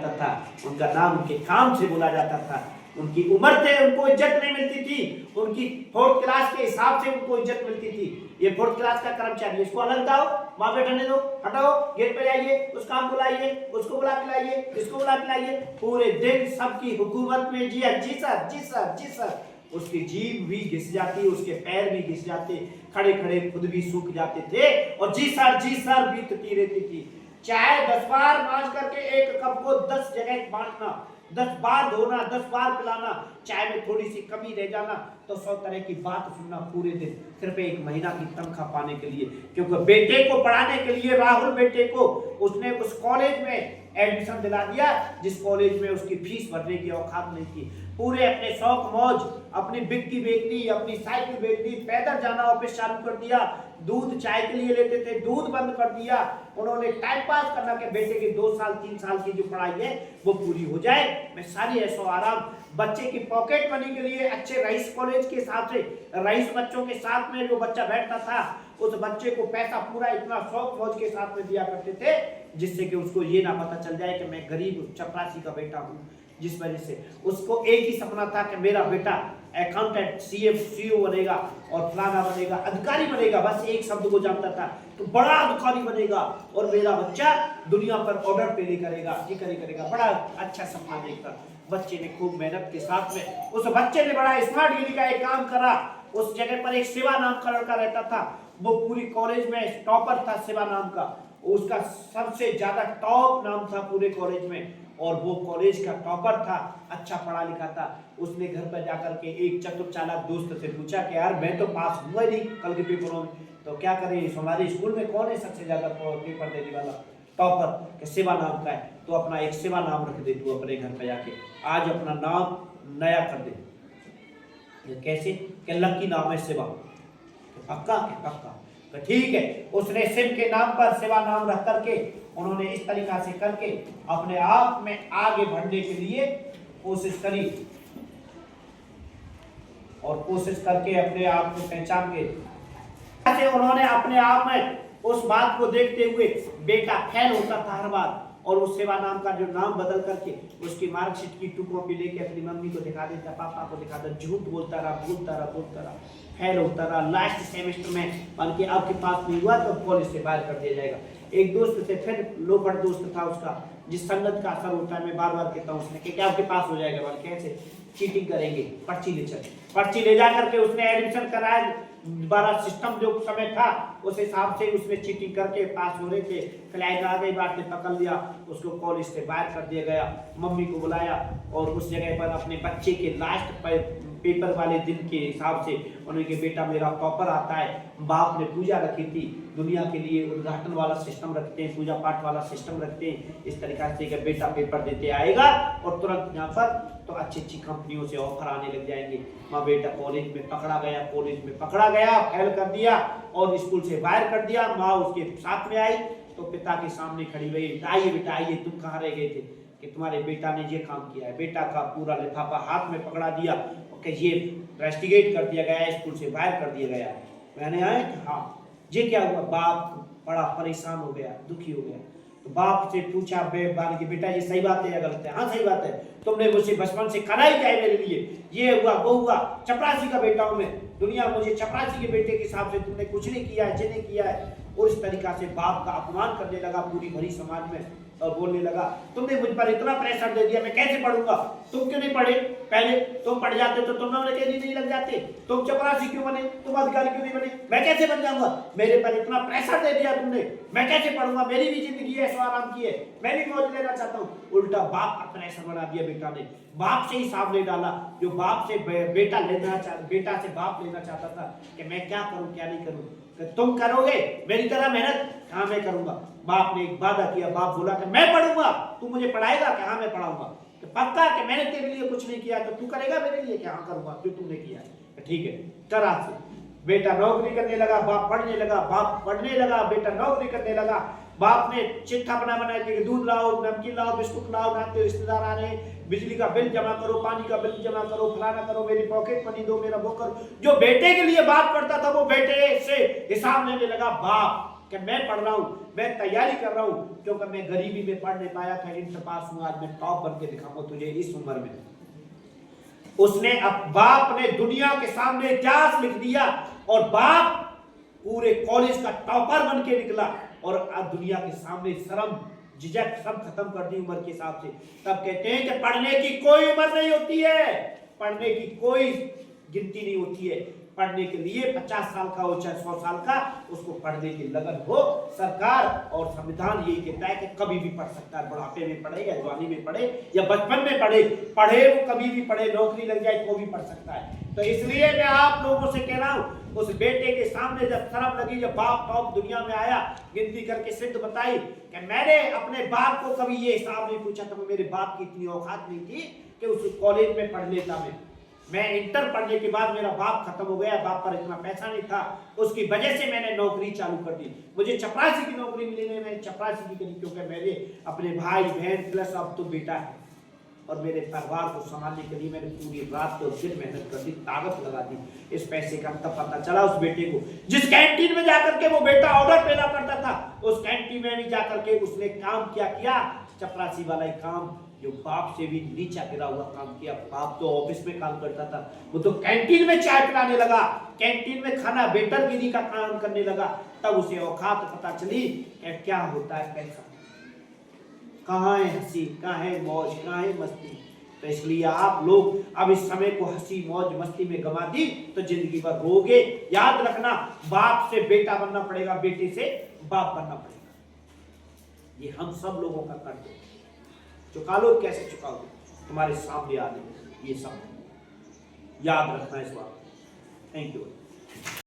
जाता था, उनका नाम उनके काम से बोला जाता था, उनकी उम्र से उनको इज्जत नहीं मिलती थी, उनकी 4th क्लास के हिसाब से उनको इज्जत मिलती थी। ये 4th क्लास का कर्मचारी, इसको अलग लाओ, वहां बैठने दो, हटाओ, गेट पे जाइए, उस काम को लाइए, उसको बुला के लाइए, इसको बुला के लाइए, पूरे दिन सबकी हुकूमत में जी सर, जी सर, जी सर। उसकी जीभ भी घिस जाती, उसके पैर भी घिस जाते, खड़े खड़े खुद भी सूख जाते थे, और जी सर बीतती रहती थी। चाय 10 बार मांझ करके एक कप को 10 जगह बांटना, 10 बार धोना, 10 बार पिलाना, चाय में थोड़ी सी कमी रह जाना तो 100 तरह की बात सुनना पूरे दिन, सिर्फ 1 महीना की तनख्वाह पाने के लिए। क्योंकि बेटे को पढ़ाने के लिए, राहुल बेटे को, उसने उस कॉलेज में एडमिशन दिला दिया जिस कॉलेज में उसकी फीस भरने की औकात नहीं थी। पूरे अपने शौक मौज, अपनी बिक्की बेचनी, अपनी साइकिल बेचनी, पैदल जाना ऑफिस चालू कर दिया, दूध चाय के लिए लेते थे, दूध बंद कर दिया। उन्होंने टाइम पास करना कि बेटे की 2 साल 3 साल की जो पढ़ाई है वो पूरी हो जाए, मैं सारी ऐसो आराम, बच्चे की पॉकेट मनी के लिए अच्छे रईस कॉलेज के हिसाब से, रईस बच्चों के साथ में जो बच्चा बैठता था उस बच्चे को पैसा पूरा इतना शौक मौज के साथ में दिया करते थे जिससे कि उसको ये ना पता चल जाए कि मैं गरीब चपरासी का बेटा हूँ। जिस वजह से उसको एक ही सपना था कि मेरा बेटा अकाउंटेंट, सीओ बनेगा और फलाना बनेगा, अधिकारी बनेगा, बस एक शब्द को जानता था तो बड़ा अधिकारी बनेगा और मेरा बच्चा दुनिया पर ऑर्डर पे करेगा, जिक्र करेगा, बड़ा अच्छा सपना देखता। बच्चे ने खूब मेहनत के साथ में, उस बच्चे ने बड़ा स्मार्ट गिरी का एक काम करा। उस जगह पर एक शिवा नाम का लड़का रहता था, वो पूरी कॉलेज में टॉपर था, शिवा नाम का, उसका सबसे ज्यादा टॉप नाम था पूरे कॉलेज में, और वो कॉलेज का टॉपर था, अच्छा पढ़ा लिखा था। उसने घर पर जाकर के एक चतुर चालाक दोस्त से पूछा कि यार मैं तो पास हुआ नहीं कल के पेपरों में, तो क्या करें, हमारे स्कूल में कौन है सबसे ज्यादा पेपर देने वाला, टॉपर, कि शिवा नाम का है, तो अपना एक शिवा नाम रख दे तू अपने घर पर जाके, आज अपना नाम नया कर दे। कैसे, कि लकी नाम है शिवा, पक्का के पक्का, तो ठीक है। उसने शिव के नाम पर शिवा नाम रख करके उन्होंने इस तरीका से करके अपने आप में आगे बढ़ने के लिए कोशिश करी, और कोशिश करके अपने आप को पहचान के ऐसे उन्होंने अपने आप में उस बात को देखते हुए, बेटा फेल होता था हर बार, और उस सेवा नाम का जो नाम बदल करके उसकी मार्कशीट की 2 कॉपी लेके अपनी मम्मी को दिखा देता, पापा को दिखा देता, झूठ बोलता रहा, फेल होता रहा। लास्ट सेमेस्टर में मान के आपके पास नहीं हुआ तो कॉलेज से बाहर कर दिया जाएगा। एक दोस्त से, फिर लोफड़ दोस्त था उसका, जिस संगत का असर होता है, मैं बार बार कहता हूँ, उसने कि क्या आपके पास हो जाएगा, मान कैसे चीटिंग करेंगे, पर्ची ले जा करके उसने एडमिशन कराया। दोबारा सिस्टम जो समय था उस हिसाब से उसने चीटिंग करके पास हो रहे थे, क्लाइंट आ गई, बात ने पकड़ लिया, उसको कॉलेज से बाहर कर दिया गया। मम्मी को बुलाया और उस जगह पर अपने बच्चे के लास्ट पेपर वाले दिन के हिसाब से उन्होंने, बेटा मेरा टॉपर आता है, बाप ने पूजा रखी थी, दुनिया के लिए उद्घाटन वाला सिस्टम रखते हैं, पूजा पाठ वाला सिस्टम रखते हैं, इस तरीका से कि बेटा पेपर देते आएगा और तुरंत यहाँ पर तो अच्छी अच्छी कंपनियों से ऑफर आने लग जाएंगे। माँ बेटा कॉलेज में पकड़ा गया, फेल कर दिया और स्कूल से बाहर कर दिया। माँ उसके साथ में आई तो पिता के सामने खड़ी हुई, आइए बेटा आइए, तुम कहाँ रह गए थे, कि तुम्हारे बेटा ने ये काम किया है। बेटा का पूरा लिफाफा हाथ में पकड़ा दिया कि ये इन्वेस्टिगेट कर दिया गया, स्कूल से बाहर कर दिया गया। मैंने आया कि हाँ, ये क्या हुआ। बाप बड़ा परेशान हो गया, दुखी हो गया, तो बाप से पूछा कि बेटा ये सही बात है या गलत है। हाँ सही बात है, तुमने मुझे बचपन से करा ही क्या है मेरे लिए, ये हुआ वो हुआ, चपरासी का बेटा हूं मैं, दुनिया मुझे चपरासी के बेटे के हिसाब से तुमने कुछ नहीं किया है, जिन्हें किया है। और इस तरीका से बाप का अपमान करने लगा पूरी भरी समाज में, और बोलने लगा तुमने मुझ पर इतना प्रेशर दे दिया, मैं कैसे पढ़ूंगा, तुम क्यों नहीं पढ़े, पहले तुम पढ़ जाते तो तुम नौकरी नहीं लग जाते, तुम चपरासी क्यों बने, तुम अधिकारी क्यों नहीं बने, मैं कैसे बन जाऊंगा, मेरे पर इतना प्रेशर दे दिया तुमने, मैं कैसे पढ़ूंगा, मेरी भी जिंदगी है, आराम की है, मैं भी मौज लेना चाहता हूँ। उल्टा बाप का प्रेशर बना दिया बेटा ने, बाप से ही सामने डाला, जो बाप से बेटा से बाप लेना चाहता था कि मैं क्या करूं क्या नहीं करूं, तुम करोगे मेरी तरह मेहनत, हाँ मैं करूंगा। बाप ने एक वादा किया, बाप बोला कि मैं पढ़ूंगा, तू मुझे पढ़ाएगा, कि हाँ मैं पढ़ाऊंगा, तो पक्का कि मैंने तेरे लिए कुछ नहीं किया तो तू करेगा मेरे लिए, कि हाँ करूंगा जो तुमने किया है, ठीक है कर। आज से बेटा नौकरी करने लगा, बाप पढ़ने लगा, बाप पढ़ने लगा, बेटा नौकरी करने लगा। बाप ने चिट्ठा बना के दूध लाओ, नमकीन लाओ, बिस्कुट लाओ, नाते रिश्तेदार आ रहे हैं, बिजली का बिल जमा करो, पानी का बिल जमा करो, फलाना करो, मेरी पॉकेट मनी दो, मेरा वो करो। जो बेटे के लिए बाप करता था वो बेटे से हिसाब लेने लगा बाप, कि मैं पढ़ रहा हूँ, मैं तैयारी कर रहा हूँ, क्योंकि मैं गरीबी में पढ़ नहीं पाया था, इंटर पास हुआ, आज मैं टॉप बन के दिखाऊंगा तुझे इस उम्र में। उसने अब बाप ने दुनिया के सामने इतिहास लिख दिया और बाप पूरे कॉलेज का टॉपर बन के निकला और अब दुनिया के सामने शर्म झिझक सब खत्म कर दी उम्र के हिसाब से। तब कहते हैं कि पढ़ने की कोई उम्र नहीं होती है, पढ़ने की कोई गिनती नहीं होती है। पढ़ने के लिए 50 साल का हो चाहे 100 साल का, उसको पढ़ने की लगन हो। सरकार और संविधान यही कहता है कि कभी भी पढ़ सकता है, बुढ़ापे में पढ़े या जवानी में पढ़े या बचपन में पढ़े वो कभी भी पढ़े, नौकरी लग जाए तो भी पढ़ सकता है। तो इसलिए मैं आप लोगों से कह रहा हूँ, उस बेटे के सामने जब शर्म लगी, जब बाप टॉप दुनिया में आया, गिनती करके सिद्ध बताई कि मैंने अपने बाप को कभी ये हिसाब नहीं पूछा था, मेरे बाप की इतनी औकात नहीं थी कि उस कॉलेज में पढ़ लेता। मैं इंटर पढ़ने के बाद मेरा बाप खत्म हो गया, बाप पर इतना पैसा नहीं था, उसकी वजह से मैंने नौकरी चालू कर दी। मुझे चपरासी की नौकरी मिली नहीं, मैंने चपरासी की करी, क्योंकि मेरे अपने भाई बहन प्लस अब तो बेटा है और मेरे परिवार को संभालने के लिए मैंने पूरी रात और दिन मेहनत कर दी, ताकत लगा दी। इस पैसे का तब पता चला उस बेटे को, जिस कैंटीन में जाकर के वो बेटा ऑर्डर पैदा करता था, उस कैंटीन में भी जाकर के उसने काम किया चपरासी वाला ही काम, जो बाप से भी नीचा गिरा हुआ काम किया। बाप तो ऑफिस में काम करता था, वो तो कैंटीन में चाय पिलाने लगा, कैंटीन में खाना वेटरगिरी का काम करने लगा। तब उसे औकात पता चली कि क्या होता है पैसा, कहाँ है हंसी, कहाँ है मौज, कहाँ है मस्ती। तो इसलिए आप लोग अब इस समय को हंसी मौज मस्ती में गंवा दी तो जिंदगी भर रोगे। याद रखना, बाप से बेटा बनना पड़ेगा, बेटे से बाप बनना पड़ेगा। ये हम सब लोगों का कर्तव्य है। चुका लो, कैसे चुकाओगे, तुम्हारे सामने आ जाए, ये सब याद रखना इस बात। Thank you.